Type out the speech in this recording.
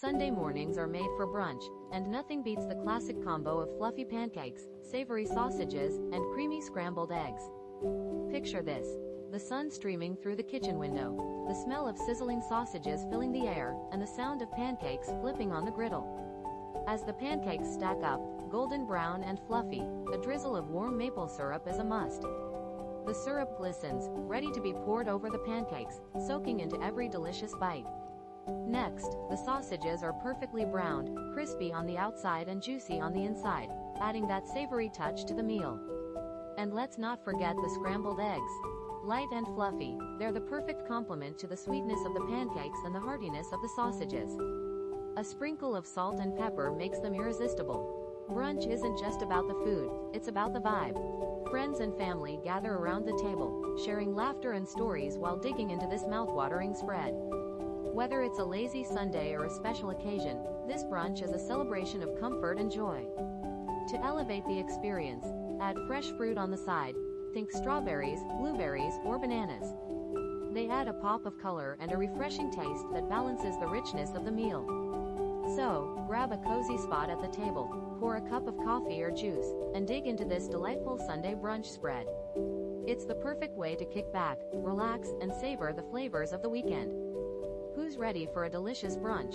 Sunday mornings are made for brunch, and nothing beats the classic combo of fluffy pancakes, savory sausages, and creamy scrambled eggs. Picture this: the sun streaming through the kitchen window, the smell of sizzling sausages filling the air, and the sound of pancakes flipping on the griddle. As the pancakes stack up, golden brown and fluffy, a drizzle of warm maple syrup is a must. The syrup glistens, ready to be poured over the pancakes, soaking into every delicious bite. Next, the sausages are perfectly browned, crispy on the outside and juicy on the inside, adding that savory touch to the meal. And let's not forget the scrambled eggs. Light and fluffy, they're the perfect complement to the sweetness of the pancakes and the heartiness of the sausages. A sprinkle of salt and pepper makes them irresistible. Brunch isn't just about the food, it's about the vibe. Friends and family gather around the table, sharing laughter and stories while digging into this mouth-watering spread. Whether it's a lazy Sunday or a special occasion, this brunch is a celebration of comfort and joy. To elevate the experience, add fresh fruit on the side. Think strawberries, blueberries, or bananas. They add a pop of color and a refreshing taste that balances the richness of the meal. So, grab a cozy spot at the table, pour a cup of coffee or juice, and dig into this delightful Sunday brunch spread. It's the perfect way to kick back, relax, and savor the flavors of the weekend. Who's ready for a delicious brunch?